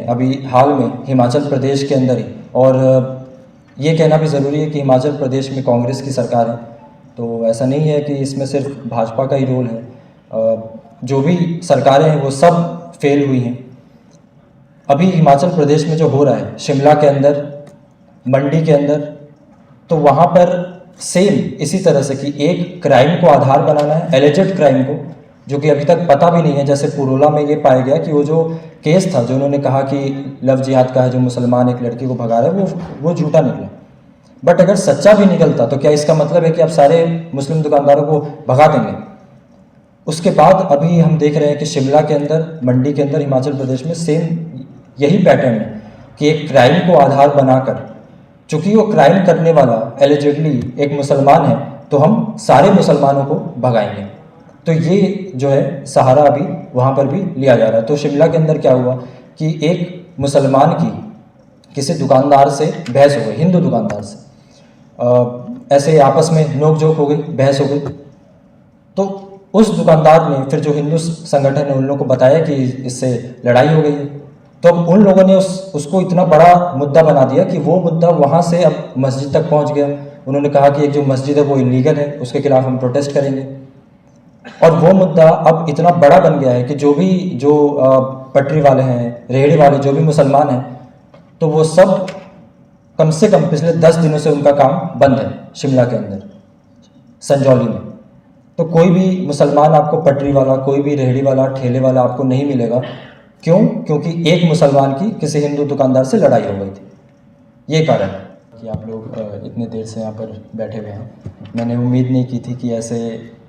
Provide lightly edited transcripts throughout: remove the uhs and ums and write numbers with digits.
हैं अभी हाल में हिमाचल प्रदेश के अंदर ही, और ये कहना भी ज़रूरी है कि हिमाचल प्रदेश में कांग्रेस की सरकार है, तो ऐसा नहीं है कि इसमें सिर्फ भाजपा का ही रोल है। जो भी सरकारें हैं वो सब फेल हुई हैं। अभी हिमाचल प्रदेश में जो हो रहा है, शिमला के अंदर, मंडी के अंदर, तो वहाँ पर सेम इसी तरह से कि एक क्राइम को आधार बनाना है, एलिजेड क्राइम को, जो कि अभी तक पता भी नहीं है। जैसे पुरोला में ये पाया गया कि वो जो केस था, जो उन्होंने कहा कि लव जिहाद का है, जो मुसलमान एक लड़की को भगा रहा है, वो झूठा निकला। बट अगर सच्चा भी निकलता तो क्या इसका मतलब है कि आप सारे मुस्लिम दुकानदारों को भगा देंगे? उसके बाद अभी हम देख रहे हैं कि शिमला के अंदर, मंडी के अंदर, हिमाचल प्रदेश में सेम यही पैटर्न है कि एक क्राइम को आधार बनाकर, चूंकि वो क्राइम करने वाला एलिजिडली एक मुसलमान है, तो हम सारे मुसलमानों को भगाएंगे। तो ये जो है सहारा अभी वहाँ पर भी लिया जा रहा है। तो शिमला के अंदर क्या हुआ कि एक मुसलमान की किसी दुकानदार से बहस हो गई, हिंदू दुकानदार से, ऐसे आपस में नोक झोंक हो गई, बहस हो गई। तो उस दुकानदार ने फिर जो हिंदू संगठन है उन लोगों को बताया कि इससे लड़ाई हो गई है। तो उन लोगों ने उसको इतना बड़ा मुद्दा बना दिया कि वो मुद्दा वहाँ से अब मस्जिद तक पहुँच गया। उन्होंने कहा कि एक जो मस्जिद है वो इलीगल है, उसके खिलाफ हम प्रोटेस्ट करेंगे। और वो मुद्दा अब इतना बड़ा बन गया है कि जो पटरी वाले हैं, रेहड़ी वाले, जो भी मुसलमान हैं, तो वो सब कम से कम पिछले 10 दिनों से उनका काम बंद है शिमला के अंदर, संजौली में। तो कोई भी मुसलमान आपको, पटरी वाला, कोई भी रेहड़ी वाला, ठेले वाला आपको नहीं मिलेगा। क्यों? क्योंकि एक मुसलमान की किसी हिंदू दुकानदार से लड़ाई हो गई थी। ये कारण है कि आप लोग इतने देर से यहाँ पर बैठे हुए हैं। मैंने उम्मीद नहीं की थी कि ऐसे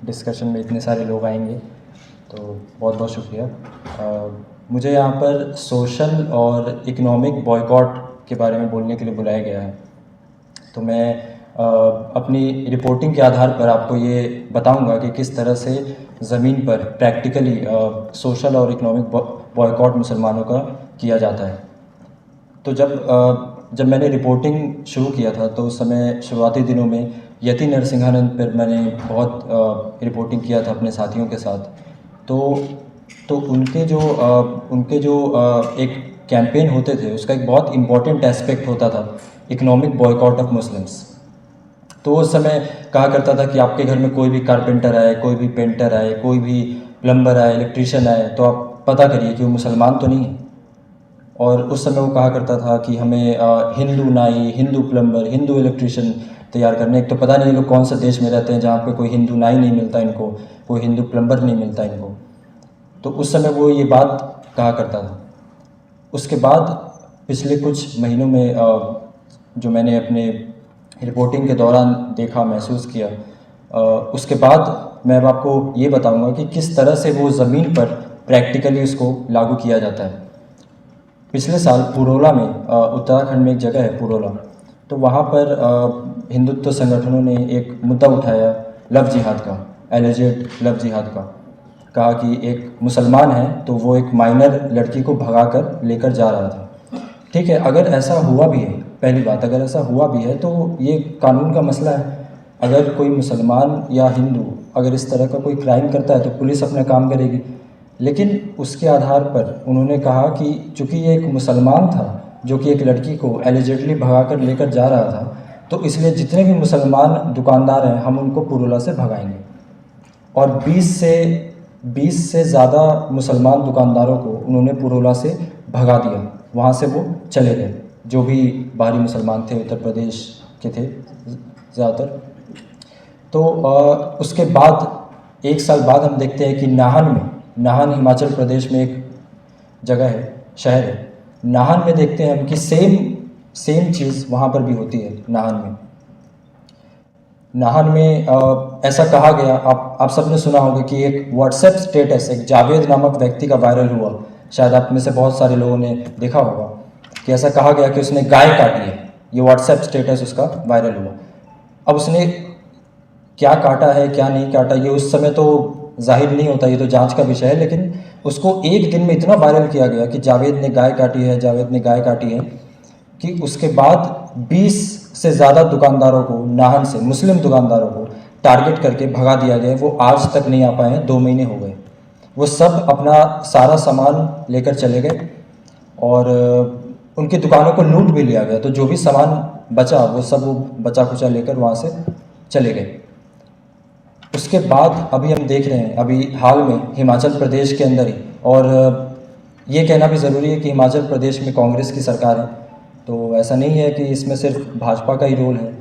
डिस्कशन में इतने सारे लोग आएंगे, तो बहुत बहुत शुक्रिया। मुझे यहाँ पर सोशल और इकोनॉमिक बॉयकॉट के बारे में बोलने के लिए बुलाया गया है। तो मैं अपनी रिपोर्टिंग के आधार पर आपको ये बताऊंगा कि किस तरह से ज़मीन पर प्रैक्टिकली सोशल और इकोनॉमिक बॉयकॉट मुसलमानों का किया जाता है। तो जब मैंने रिपोर्टिंग शुरू किया था, तो उस समय शुरुआती दिनों में यति नरसिंहानंद पर मैंने बहुत रिपोर्टिंग किया था अपने साथियों के साथ। तो उनके जो एक कैंपेन होते थे, उसका एक बहुत इम्पॉर्टेंट एस्पेक्ट होता था इकोनॉमिक बॉयकॉट ऑफ मुस्लिम्स। तो उस समय कहा करता था कि आपके घर में कोई भी कारपेंटर आए, कोई भी पेंटर आए, कोई भी प्लम्बर आए, इलेक्ट्रीशियन आए, तो आप पता करिए कि वो मुसलमान तो नहीं है। और उस समय वो कहा करता था कि हमें हिंदू नाई, हिंदू प्लम्बर, हिंदू इलेक्ट्रीशियन तैयार करने। एक तो पता नहीं लोग कौन से देश में रहते हैं जहाँ पे कोई हिंदू नाई नहीं मिलता इनको, कोई हिंदू प्लम्बर नहीं मिलता इनको। तो उस समय वो ये बात कहा करता था। उसके बाद पिछले कुछ महीनों में जो मैंने अपने रिपोर्टिंग के दौरान देखा, महसूस किया, उसके बाद मैं अब आपको ये बताऊंगा कि किस तरह से वो ज़मीन पर प्रैक्टिकली उसको लागू किया जाता है। पिछले साल पुरोला में, उत्तराखंड में एक जगह है पुरोला, तो वहाँ पर हिंदुत्व संगठनों ने एक मुद्दा उठाया लव जिहाद का, एलिजेड लव जिहाद का। कहा कि एक मुसलमान है तो वो एक माइनर लड़की को भगाकर लेकर जा रहा था। ठीक है, अगर ऐसा हुआ भी है, पहली बात, अगर ऐसा हुआ भी है तो ये कानून का मसला है। अगर कोई मुसलमान या हिंदू अगर इस तरह का कोई क्राइम करता है तो पुलिस अपना काम करेगी। लेकिन उसके आधार पर उन्होंने कहा कि चूँकि ये एक मुसलमान था जो कि एक लड़की को एलिजिडली भगाकर लेकर जा रहा था, तो इसलिए जितने भी मुसलमान दुकानदार हैं हम उनको पुरोला से भगाएंगे। और 20 से ज़्यादा मुसलमान दुकानदारों को उन्होंने पुरोला से भगा दिया, वहाँ से वो चले गए, जो भी बाहरी मुसलमान थे, उत्तर प्रदेश के थे ज़्यादातर। तो उसके बाद 1 साल बाद हम देखते हैं कि नाहन हिमाचल प्रदेश में एक जगह है, शहर है, नाहन में देखते हैं हम कि सेम चीज़ वहाँ पर भी होती है। नाहन में ऐसा कहा गया, आप सबने सुना होगा कि एक व्हाट्सएप स्टेटस एक जावेद नामक व्यक्ति का वायरल हुआ। शायद आप में से बहुत सारे लोगों ने देखा होगा कि ऐसा कहा गया कि उसने गाय काटी है। ये व्हाट्सएप स्टेटस उसका वायरल हुआ। अब उसने क्या काटा है, क्या नहीं काटा, ये उस समय तो जाहिर नहीं होता, ये तो जांच का विषय है। लेकिन उसको एक दिन में इतना वायरल किया गया कि जावेद ने गाय काटी है, जावेद ने गाय काटी है, कि उसके बाद 20 से ज़्यादा दुकानदारों को, नाहन से मुस्लिम दुकानदारों को टारगेट करके भगा दिया गया। वो आज तक नहीं आ पाए हैं, 2 महीने हो गए। वो सब अपना सारा सामान लेकर चले गए और उनकी दुकानों को लूट भी लिया गया। तो जो भी सामान बचा वो सब वो बचा कुचा लेकर वहाँ से चले गए। उसके बाद अभी हम देख रहे हैं अभी हाल में हिमाचल प्रदेश के अंदर ही, और ये कहना भी ज़रूरी है कि हिमाचल प्रदेश में कांग्रेस की सरकार है, तो ऐसा नहीं है कि इसमें सिर्फ भाजपा का ही रोल है।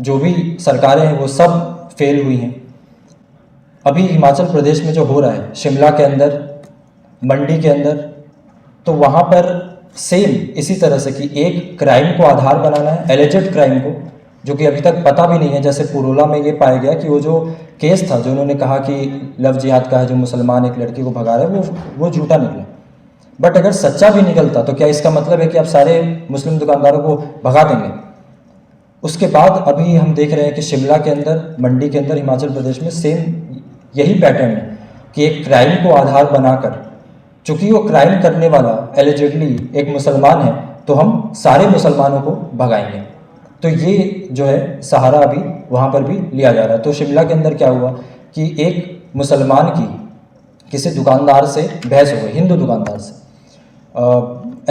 जो भी सरकारें हैं वो सब फेल हुई हैं। अभी हिमाचल प्रदेश में जो हो रहा है, शिमला के अंदर, मंडी के अंदर, तो वहाँ पर सेम इसी तरह से कि एक क्राइम को आधार बनाना है, एलिजेड क्राइम को, जो कि अभी तक पता भी नहीं है। जैसे पुरोला में ये पाया गया कि वो जो केस था जो उन्होंने कहा कि लव जिहाद का है, जो मुसलमान एक लड़की को भगा रहे हैं, वो झूठा निकला। बट अगर सच्चा भी निकलता तो क्या इसका मतलब है कि आप सारे मुस्लिम दुकानदारों को भगा देंगे? उसके बाद अभी हम देख रहे हैं कि शिमला के अंदर, मंडी के अंदर, हिमाचल प्रदेश में सेम यही पैटर्न है कि एक क्राइम को आधार बनाकर, चूंकि वो क्राइम करने वाला एलिजिडली एक मुसलमान है, तो हम सारे मुसलमानों को भगाएंगे। तो ये जो है सहारा अभी वहाँ पर भी लिया जा रहा है। तो शिमला के अंदर क्या हुआ कि एक मुसलमान की किसी दुकानदार से बहस हो गई, हिंदू दुकानदार से,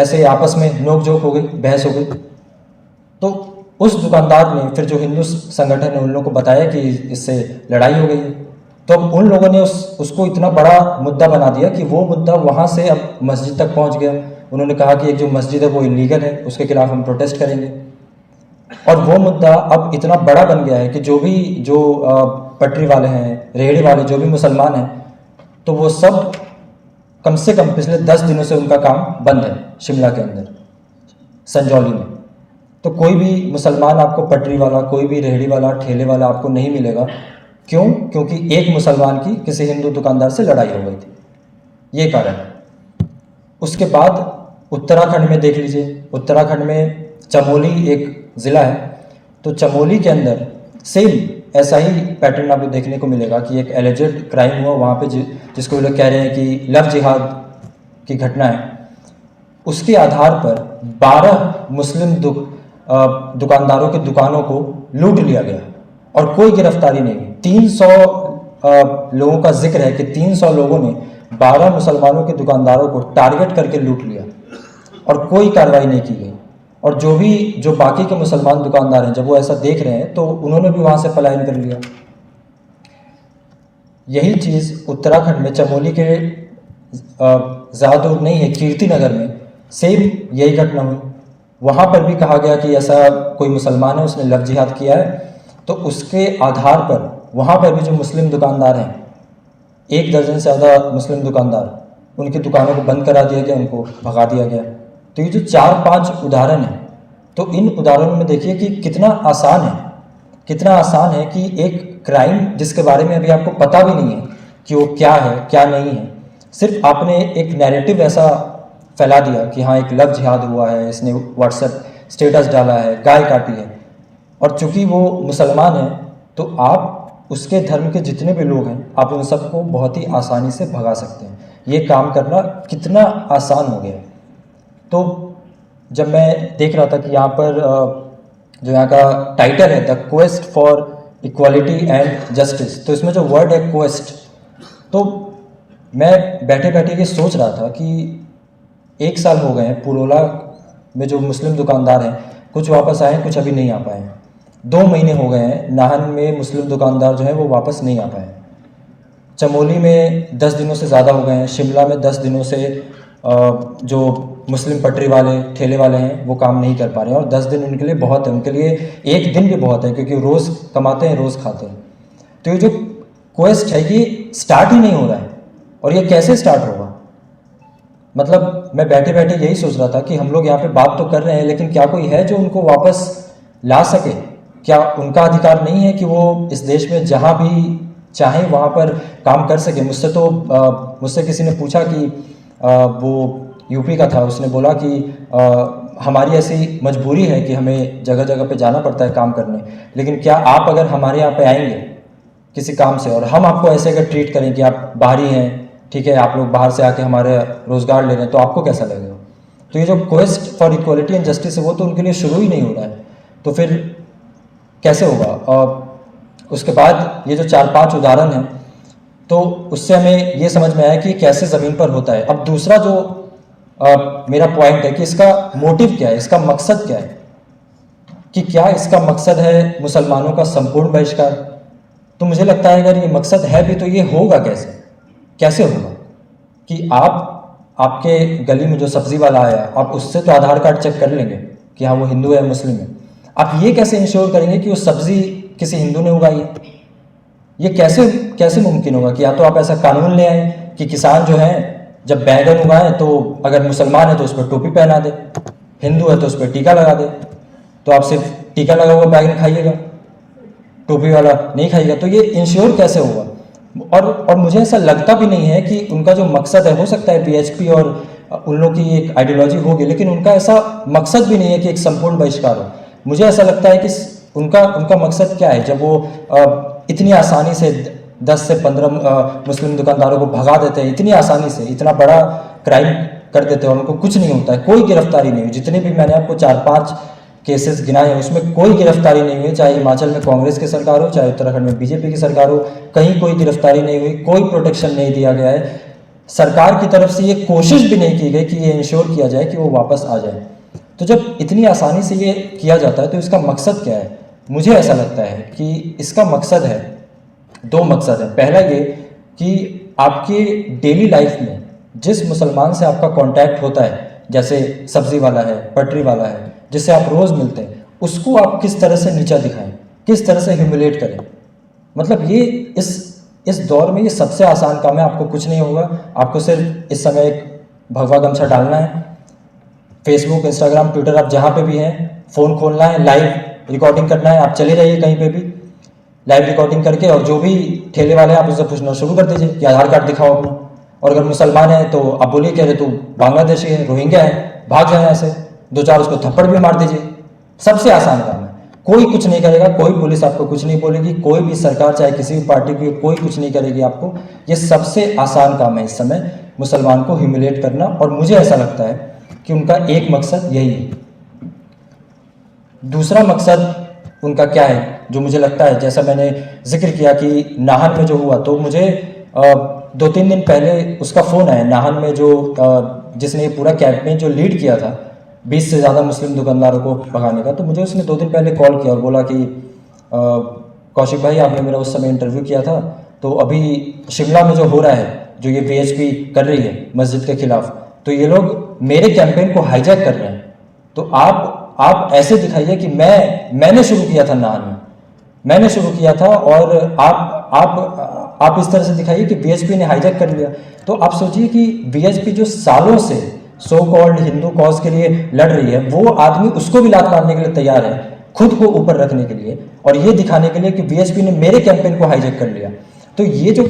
ऐसे आपस में नोक झोंक हो गई, बहस हो गई। तो उस दुकानदार ने फिर जो हिंदू संगठन है उन लोगों को बताया कि इससे लड़ाई हो गई है। तो उन लोगों ने उसको इतना बड़ा मुद्दा बना दिया कि वो मुद्दा वहाँ से अब मस्जिद तक पहुँच गया। उन्होंने कहा कि एक जो मस्जिद है वो इलीगल है, उसके खिलाफ हम प्रोटेस्ट करेंगे। और वो मुद्दा अब इतना बड़ा बन गया है कि जो पटरी वाले हैं, रेहड़ी वाले, जो भी मुसलमान हैं, तो वो सब कम से कम पिछले 10 दिनों से उनका काम बंद है शिमला के अंदर, संजौली में। तो कोई भी मुसलमान आपको, पटरी वाला, कोई भी रेहड़ी वाला, ठेले वाला आपको नहीं मिलेगा। क्यों? क्योंकि एक मुसलमान की किसी हिंदू दुकानदार से लड़ाई हो गई थी, ये कारण है। उसके बाद उत्तराखंड में देख लीजिए, उत्तराखंड में चमोली एक ज़िला है, तो चमोली के अंदर सेम ऐसा ही पैटर्न आपको देखने को मिलेगा कि एक एलिजेड क्राइम हुआ वहाँ पे, जिसको लोग कह रहे हैं कि लव जिहाद की घटना है। उसके आधार पर 12 मुस्लिम दुकानदारों की दुकानों को लूट लिया गया और कोई गिरफ्तारी नहीं हुई। 300 लोगों का जिक्र है कि 300 लोगों ने 12 मुसलमानों के दुकानदारों को टारगेट करके लूट लिया और कोई कार्रवाई नहीं की गई। और जो बाकी के मुसलमान दुकानदार हैं, जब वो ऐसा देख रहे हैं तो उन्होंने भी वहाँ से पलायन कर लिया। यही चीज़ उत्तराखंड में चमोली के ज़्यादा दूर नहीं है, कीर्तिनगर में सेम यही घटना हुई। वहाँ पर भी कहा गया कि ऐसा कोई मुसलमान है, उसने लव जिहाद किया है, तो उसके आधार पर वहाँ पर भी जो मुस्लिम दुकानदार हैं, 1 दर्जन से ज़्यादा मुस्लिम दुकानदार, उनकी दुकानों को बंद करा दिया गया, उनको भगा दिया गया। तो ये जो 4-5 उदाहरण हैं, तो इन उदाहरणों में देखिए कि कितना आसान है कि एक क्राइम जिसके बारे में अभी आपको पता भी नहीं है कि वो क्या है क्या नहीं है, सिर्फ आपने एक नैरेटिव ऐसा फैला दिया कि हाँ एक लव जिहाद हुआ है, इसने व्हाट्सएप स्टेटस डाला है, गाय काटी है, और चूंकि वो मुसलमान है तो आप उसके धर्म के जितने भी लोग हैं आप उन सबको बहुत ही आसानी से भगा सकते हैं। ये काम करना कितना आसान हो गया है। तो जब मैं देख रहा था कि यहाँ पर जो यहाँ का टाइटल है the quest for equality and justice, तो इसमें जो वर्ड है क्वेस्ट, तो मैं बैठे बैठे ये सोच रहा था कि 1 साल हो गए हैं, पुरोला में जो मुस्लिम दुकानदार हैं कुछ वापस आए, कुछ अभी नहीं आ पाए हैं। 2 महीने हो गए हैं, नाहन में मुस्लिम दुकानदार जो है वो वापस नहीं आ पाए। चमोली में 10 दिनों से ज़्यादा हो गए हैं, शिमला में 10 दिनों से जो मुस्लिम पटरी वाले, ठेले वाले हैं वो काम नहीं कर पा रहे हैं। और 10 दिन उनके लिए बहुत है, उनके लिए 1 दिन भी बहुत है, क्योंकि रोज़ कमाते हैं, रोज़ खाते हैं। तो ये जो क्वेस्ट है ये स्टार्ट ही नहीं हो रहा है, और ये कैसे स्टार्ट होगा? मतलब मैं बैठे बैठे यही सोच रहा था कि हम लोग यहाँ पे बात तो कर रहे हैं, लेकिन क्या कोई है जो उनको वापस ला सके? क्या उनका अधिकार नहीं है कि वो इस देश में जहाँ भी चाहे वहाँ पर काम कर सके? मुझसे किसी ने पूछा कि वो यूपी का था, उसने बोला कि हमारी ऐसी मजबूरी है कि हमें जगह जगह पे जाना पड़ता है काम करने, लेकिन क्या आप अगर हमारे यहाँ पे आएंगे किसी काम से और हम आपको ऐसे अगर ट्रीट करें कि आप बाहरी हैं, ठीक है, आप लोग बाहर से आके हमारे रोज़गार ले रहे हैं, तो आपको कैसा लगेगा? तो ये जो quest for equality and justice है वो तो उनके लिए शुरू ही नहीं हो रहा है, तो फिर कैसे होगा? और उसके बाद ये जो 4-5 उदाहरण हैं, तो उससे हमें ये समझ में आया कि कैसे ज़मीन पर होता है। अब दूसरा जो मेरा पॉइंट है कि इसका मोटिव क्या है, इसका मकसद क्या है, कि क्या इसका मकसद है मुसलमानों का संपूर्ण बहिष्कार। तो मुझे लगता है अगर ये मकसद है भी तो ये होगा कैसे, कैसे होगा कि आपके गली में जो सब्जी वाला आया, आप उससे तो आधार कार्ड चेक कर लेंगे कि हाँ वो हिंदू है मुस्लिम है। आप ये कैसे इंश्योर करेंगे कि वो सब्जी किसी हिंदू ने उगाई है? ये कैसे कैसे मुमकिन होगा कि या तो आप ऐसा कानून ले आए कि किसान जो है जब बैंगन उगाए तो अगर मुसलमान है तो उस पर टोपी पहना दे, हिंदू है तो उस पर टीका लगा दे, तो आप सिर्फ टीका लगा हुआ बैंगन खाइएगा, टोपी वाला नहीं खाइएगा। तो ये इंश्योर कैसे होगा? और मुझे ऐसा लगता भी नहीं है कि उनका जो मकसद है, हो सकता है बीएचपी और उन लोगों की एक आइडियोलॉजी होगी, लेकिन उनका ऐसा मकसद भी नहीं है कि एक संपूर्ण बहिष्कार हो। मुझे ऐसा लगता है कि उनका मकसद क्या है जब वो इतनी आसानी से 10 से 15 मुस्लिम दुकानदारों को भगा देते हैं, इतनी आसानी से इतना बड़ा क्राइम कर देते हैं और उनको कुछ नहीं होता है, कोई गिरफ्तारी नहीं हुई। जितने भी मैंने आपको 4-5 केसेस गिनाए हैं उसमें कोई गिरफ्तारी नहीं हुई, चाहे हिमाचल में कांग्रेस की सरकार हो, चाहे उत्तराखंड में बीजेपी की सरकार हो, कहीं कोई गिरफ्तारी नहीं हुई, कोई प्रोटेक्शन नहीं दिया गया है। सरकार की तरफ से ये कोशिश भी नहीं की गई कि ये इंश्योर किया जाए कि वो वापस आ जाए। तो जब इतनी आसानी से ये किया जाता है तो इसका मकसद क्या है? मुझे ऐसा लगता है कि इसका मकसद है, 2 मकसद है। पहला ये कि आपके डेली लाइफ में जिस मुसलमान से आपका कांटेक्ट होता है, जैसे सब्जी वाला है, पटरी वाला है, जिससे आप रोज़ मिलते हैं, उसको आप किस तरह से नीचा दिखाएं, किस तरह से ह्यूमिलेट करें। मतलब ये इस दौर में ये सबसे आसान काम है। आपको कुछ नहीं होगा, आपको सिर्फ इस समय एक भगवा गमछा डालना है, फेसबुक, इंस्टाग्राम, ट्विटर, आप जहाँ पे भी हैं, फ़ोन खोलना है, लाइव रिकॉर्डिंग करना है। आप चले रहिए कहीं पे भी लाइव रिकॉर्डिंग करके, और जो भी ठेले वाले हैं आप उससे पूछना शुरू कर दीजिए कि आधार कार्ड दिखाओ अपना। और अगर मुसलमान है तो आप बोलिए कह रहे तो बांग्लादेशी है, रोहिंग्या है, भाग जाए ऐसे, 2-4 उसको थप्पड़ भी मार दीजिए। सबसे आसान काम है, कोई कुछ नहीं करेगा, कोई पुलिस आपको कुछ नहीं बोलेगी, कोई भी सरकार चाहे किसी भी पार्टी की कोई कुछ नहीं करेगी आपको। ये सबसे आसान काम है इस समय मुसलमान को ह्यूमिलेट करना, और मुझे ऐसा लगता है कि उनका एक मकसद यही है। दूसरा मकसद उनका क्या है जो मुझे लगता है, जैसा मैंने जिक्र किया कि नाहन में जो हुआ, तो मुझे 2-3 दिन पहले उसका फ़ोन आया, नाहन में जो जिसने ये पूरा कैंपेन जो लीड किया था 20 से ज़्यादा मुस्लिम दुकानदारों को भगाने का, तो मुझे उसने 2 दिन पहले कॉल किया और बोला कि कौशिक भाई आपने मेरा उस समय इंटरव्यू किया था, तो अभी शिमला में जो हो रहा है, जो ये बीएचपी कर रही है मस्जिद के खिलाफ, तो ये लोग मेरे कैंपेन को हाईजैक कर रहे हैं। तो आप ऐसे दिखाइए कि मैंने शुरू किया था नाहन में, मैंने शुरू किया था, और आप इस तरह से दिखाइए कि बीएचपी ने हाईजैक कर लिया। तो आप सोचिए कि बीएचपी जो सालों से सो कॉल्ड हिंदू कॉज के लिए लड़ रही है, वो आदमी उसको भी लात मारने के लिए तैयार है, खुद को ऊपर रखने के लिए, और ये दिखाने के लिए कि बीएचपी ने मेरे कैंपेन को हाईजैक कर लिया। तो ये जो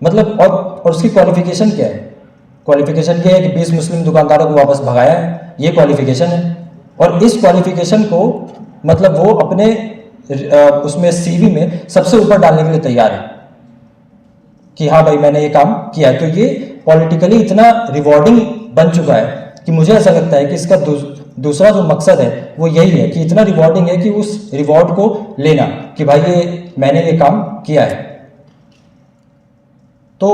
मतलब, और उसकी क्वालिफिकेशन क्या है? क्वालिफिकेशन ये है कि 20 मुस्लिम दुकानदारों को वापस भगाया है, ये क्वालिफिकेशन है। और इस क्वालिफिकेशन को मतलब वो अपने उसमें सीवी में सबसे ऊपर डालने के लिए तैयार है कि हाँ भाई मैंने ये काम किया है। तो ये पॉलिटिकली इतना रिवॉर्डिंग बन चुका है कि मुझे ऐसा लगता है कि इसका दूसरा जो मकसद है वो यही है कि इतना रिवॉर्डिंग है कि उस रिवॉर्ड को लेना कि भाई ये मैंने ये काम किया है। तो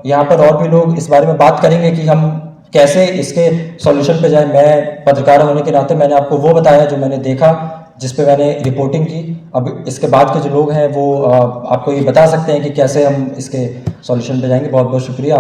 यहाँ पर और भी लोग इस बारे में बात करेंगे कि हम कैसे इसके सॉल्यूशन पे जाए। मैं पत्रकार होने के नाते मैंने आपको वो बताया जो मैंने देखा, जिस पे मैंने रिपोर्टिंग की। अब इसके बाद के जो लोग हैं वो आपको ये बता सकते हैं कि कैसे हम इसके सॉल्यूशन पे जाएंगे। बहुत बहुत शुक्रिया।